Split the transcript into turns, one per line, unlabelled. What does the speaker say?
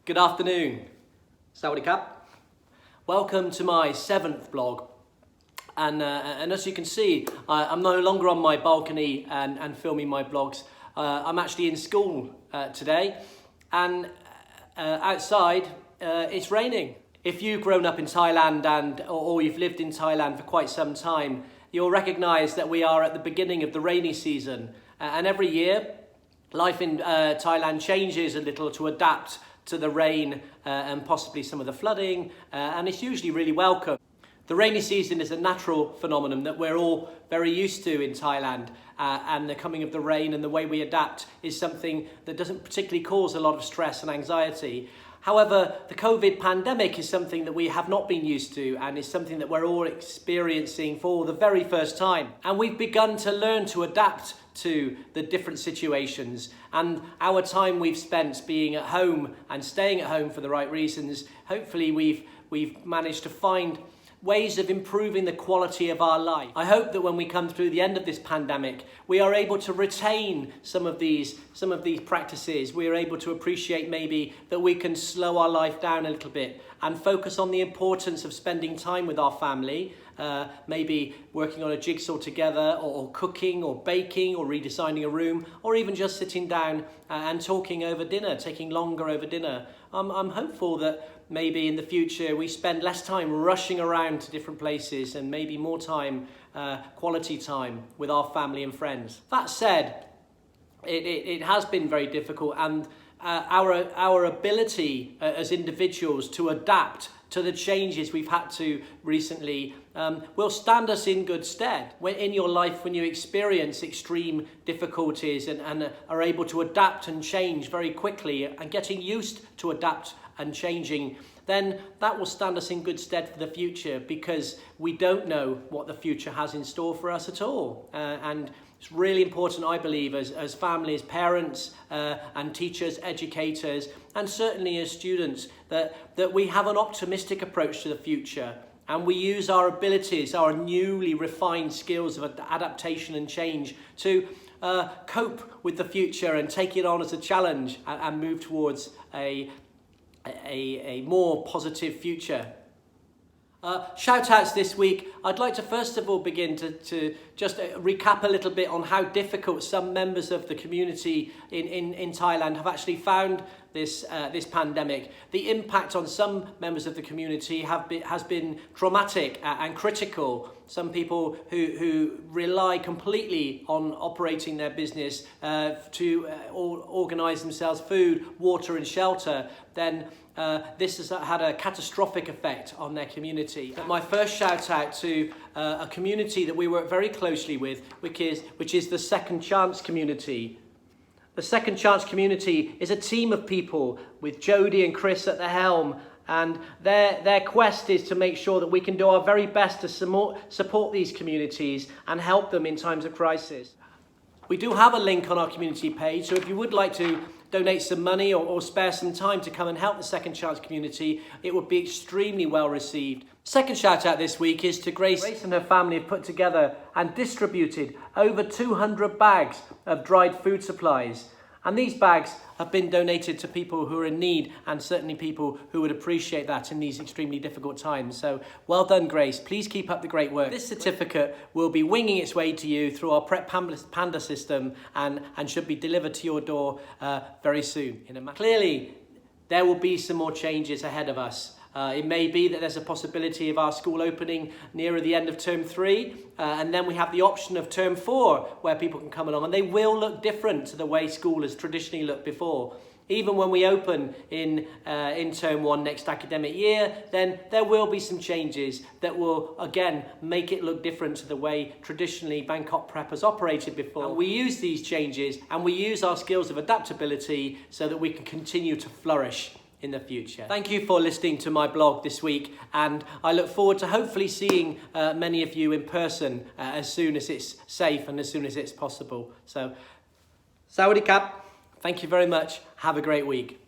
Good afternoon. Sawadee Kap. Welcome to my 7th vlog. And as you can see, I'm no longer on my balcony and filming my vlogs. I'm actually in school today, and outside it's raining. If you've grown up in Thailand or you've lived in Thailand for quite some time, you'll recognise that we are at the beginning of the rainy season. And every year, life in Thailand changes a little to adapt to the rain and possibly some of the flooding, and it's usually really welcome. The rainy season is a natural phenomenon that we're all very used to in Thailand, and the coming of the rain and the way we adapt is something that doesn't particularly cause a lot of stress and anxiety. However, the COVID pandemic is something that we have not been used to, and is something that we're all experiencing for the very first time. And we've begun to learn to adapt to the different situations, and our time we've spent being at home and staying at home for the right reasons, hopefully we've managed to find ways of improving the quality of our life. I hope that when we come through the end of this pandemic, we are able to retain some of these practices. We are able to appreciate maybe that we can slow our life down a little bit and focus on the importance of spending time with our family, maybe working on a jigsaw together, or cooking or baking or redesigning a room, or even just sitting down and talking over dinner, taking longer over dinner. I'm hopeful that maybe in the future we spend less time rushing around to different places and maybe more time, quality time with our family and friends. That said, it has been very difficult, and our ability as individuals to adapt to the changes we've had to recently will stand us in good stead. When in your life, when you experience extreme difficulties and are able to adapt and change very quickly and getting used to adapt and changing, then that will stand us in good stead for the future, because we don't know what the future has in store for us at all. And it's really important, I believe, as families, parents and teachers, educators, and certainly as students, that we have an optimistic approach to the future, and we use our abilities, our newly refined skills of adaptation and change to cope with the future and take it on as a challenge and move towards a more positive future. Shout outs this week. I'd like to first of all begin to just recap a little bit on how difficult some members of the community in Thailand have actually found this pandemic. The impact on some members of the community has been traumatic and critical. Some people who rely completely on operating their business to organise themselves food, water and shelter, then this has had a catastrophic effect on their community. But my first shout out to a community that we work very closely with, which is the Second Chance community. The Second Chance community is a team of people with Jody and Chris at the helm, and their quest is to make sure that we can do our very best to support these communities and help them in times of crisis. We do have a link on our community page, so if you would like to donate some money or spare some time to come and help the Second Chance community, it would be extremely well received. Second shout out this week is to Grace. Grace and her family have put together and distributed over 200 bags of dried food supplies. And these bags have been donated to people who are in need, and certainly people who would appreciate that in these extremely difficult times. So well done, Grace. Please keep up the great work. This certificate will be winging its way to you through our Prep Panda system and should be delivered to your door very soon. Clearly, there will be some more changes ahead of us. It may be that there's a possibility of our school opening nearer the end of term 3, and then we have the option of term 4 where people can come along, and they will look different to the way school has traditionally looked before. Even when we open in term 1 next academic year, then there will be some changes that will again make it look different to the way traditionally Bangkok Prep has operated before. And we use these changes and we use our skills of adaptability so that we can continue to flourish in the future. Thank you for listening to my blog this week, and I look forward to hopefully seeing many of you in person as soon as it's safe and as soon as it's possible. So, Sawadee Kap, thank you very much. Have a great week.